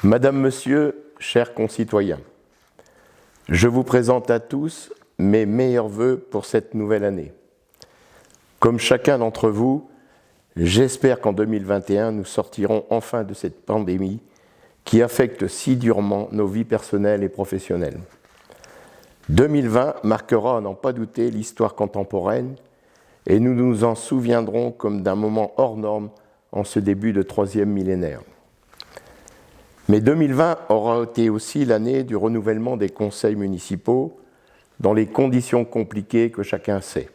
Madame, Monsieur, chers concitoyens, je vous présente à tous mes meilleurs vœux pour cette nouvelle année. Comme chacun d'entre vous, j'espère qu'en 2021, nous sortirons enfin de cette pandémie qui affecte si durement nos vies personnelles et professionnelles. 2020 marquera, à n'en pas douter, l'histoire contemporaine et nous nous en souviendrons comme d'un moment hors norme en ce début de troisième millénaire. Mais 2020 aura été aussi l'année du renouvellement des conseils municipaux dans les conditions compliquées que chacun sait.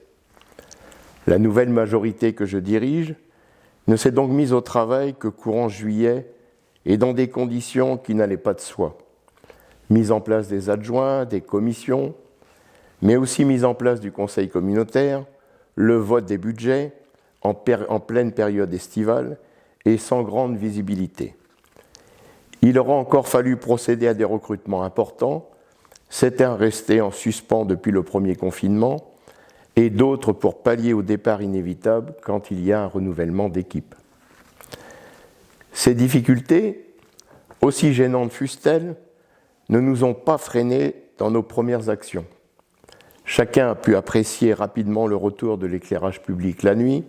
La nouvelle majorité que je dirige ne s'est donc mise au travail que courant juillet et dans des conditions qui n'allaient pas de soi. Mise en place des adjoints, des commissions, mais aussi mise en place du conseil communautaire, le vote des budgets en pleine période estivale et sans grande visibilité. Il aura encore fallu procéder à des recrutements importants, certains restés en suspens depuis le premier confinement et d'autres pour pallier au départ inévitable quand il y a un renouvellement d'équipe. Ces difficultés, aussi gênantes fussent-elles, ne nous ont pas freinés dans nos premières actions. Chacun a pu apprécier rapidement le retour de l'éclairage public la nuit,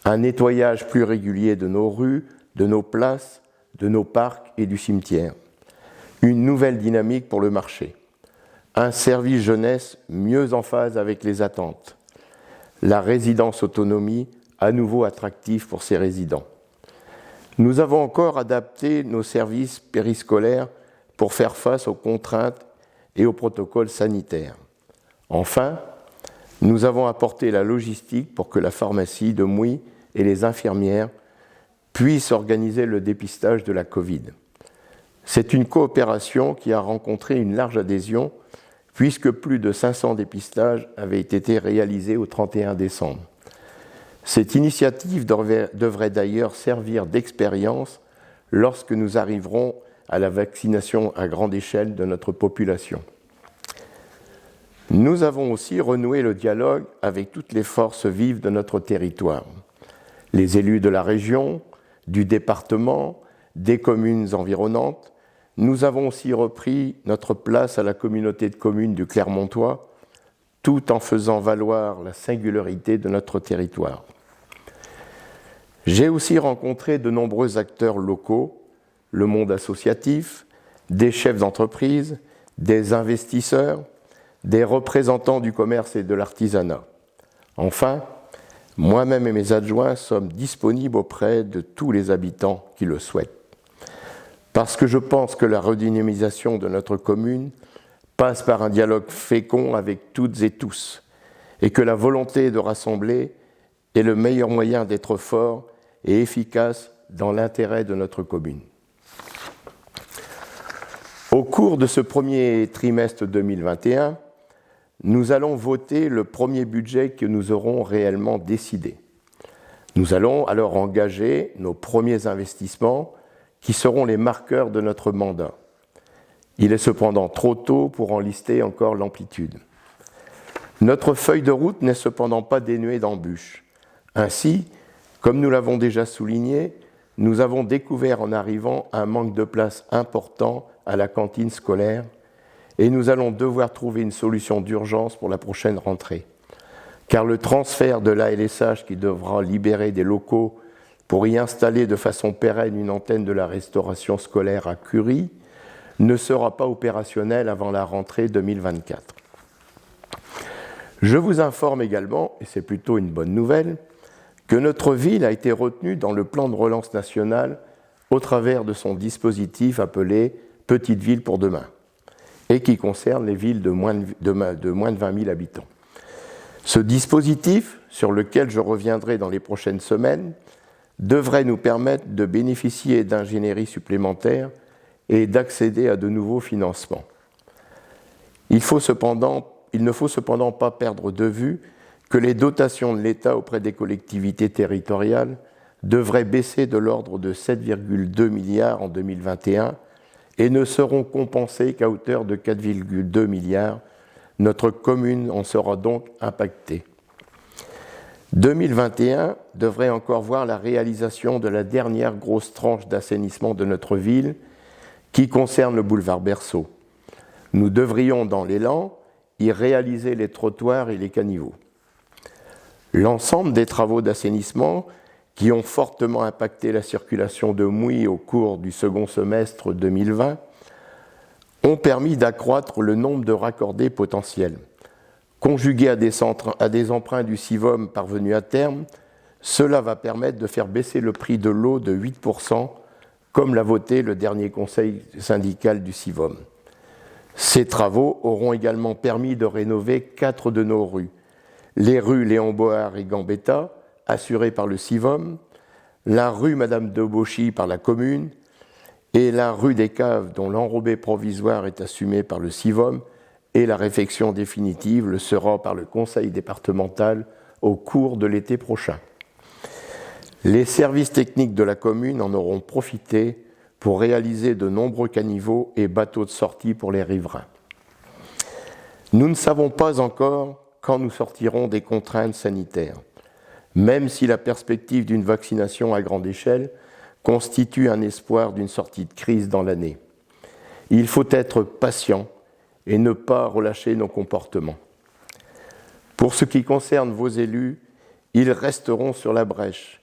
un nettoyage plus régulier de nos rues, de nos places, de nos parcs et du cimetière, une nouvelle dynamique pour le marché, un service jeunesse mieux en phase avec les attentes, la résidence autonomie à nouveau attractive pour ses résidents. Nous avons encore adapté nos services périscolaires pour faire face aux contraintes et aux protocoles sanitaires. Enfin, nous avons apporté la logistique pour que la pharmacie de Mouy et les infirmières puissent organiser le dépistage de la Covid. C'est une coopération qui a rencontré une large adhésion puisque plus de 500 dépistages avaient été réalisés au 31 décembre. Cette initiative devrait d'ailleurs servir d'expérience lorsque nous arriverons à la vaccination à grande échelle de notre population. Nous avons aussi renoué le dialogue avec toutes les forces vives de notre territoire, les élus de la région, du département, des communes environnantes. Nous avons aussi repris notre place à la communauté de communes du Clermontois, tout en faisant valoir la singularité de notre territoire. J'ai aussi rencontré de nombreux acteurs locaux, le monde associatif, des chefs d'entreprise, des investisseurs, des représentants du commerce et de l'artisanat. Enfin, moi-même et mes adjoints sommes disponibles auprès de tous les habitants qui le souhaitent. Parce que je pense que la redynamisation de notre commune passe par un dialogue fécond avec toutes et tous, et que la volonté de rassembler est le meilleur moyen d'être fort et efficace dans l'intérêt de notre commune. Au cours de ce premier trimestre 2021, nous allons voter le premier budget que nous aurons réellement décidé. Nous allons alors engager nos premiers investissements qui seront les marqueurs de notre mandat. Il est cependant trop tôt pour en lister encore l'amplitude. Notre feuille de route n'est cependant pas dénuée d'embûches. Ainsi, comme nous l'avons déjà souligné, nous avons découvert en arrivant un manque de place important à la cantine scolaire et nous allons devoir trouver une solution d'urgence pour la prochaine rentrée. Car le transfert de l'ALSH qui devra libérer des locaux pour y installer de façon pérenne une antenne de la restauration scolaire à Curie ne sera pas opérationnel avant la rentrée 2024. Je vous informe également, et c'est plutôt une bonne nouvelle, que notre ville a été retenue dans le plan de relance national au travers de son dispositif appelé « Petite ville pour demain » et qui concerne les villes de moins de 20 000 habitants. Ce dispositif, sur lequel je reviendrai dans les prochaines semaines, devrait nous permettre de bénéficier d'ingénierie supplémentaire et d'accéder à de nouveaux financements. Il ne faut cependant pas perdre de vue que les dotations de l'État auprès des collectivités territoriales devraient baisser de l'ordre de 7,2 milliards en 2021 et ne seront compensées qu'à hauteur de 4,2 milliards. Notre commune en sera donc impactée. 2021 devrait encore voir la réalisation de la dernière grosse tranche d'assainissement de notre ville qui concerne le boulevard Berceau. Nous devrions, dans l'élan, y réaliser les trottoirs et les caniveaux. L'ensemble des travaux d'assainissement qui ont fortement impacté la circulation de Mouy au cours du second semestre 2020 ont permis d'accroître le nombre de raccordés potentiels. Conjugué à des emprunts du Sivom parvenus à terme, cela va permettre de faire baisser le prix de l'eau de 8%, comme l'a voté le dernier conseil syndical du Sivom. Ces travaux auront également permis de rénover 4 de nos rues. Les rues Léon Bohard et Gambetta, assurées par le Sivom, la rue Madame de Beauchy par la commune, et la rue des Caves, dont l'enrobé provisoire est assumé par le Sivom, et la réfection définitive le sera par le conseil départemental au cours de l'été prochain. Les services techniques de la commune en auront profité pour réaliser de nombreux caniveaux et bateaux de sortie pour les riverains. Nous ne savons pas encore quand nous sortirons des contraintes sanitaires, même si la perspective d'une vaccination à grande échelle constitue un espoir d'une sortie de crise dans l'année. Il faut être patient et ne pas relâcher nos comportements. Pour ce qui concerne vos élus, ils resteront sur la brèche.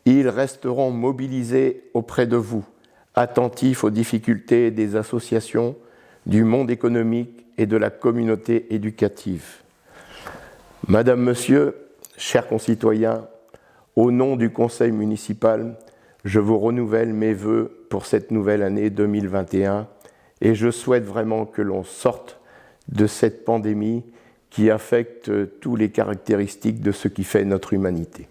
Ils resteront mobilisés auprès de vous, attentifs aux difficultés des associations, du monde économique et de la communauté éducative. Madame, Monsieur, chers concitoyens, au nom du Conseil municipal, je vous renouvelle mes vœux pour cette nouvelle année 2021 et je souhaite vraiment que l'on sorte de cette pandémie qui affecte toutes les caractéristiques de ce qui fait notre humanité.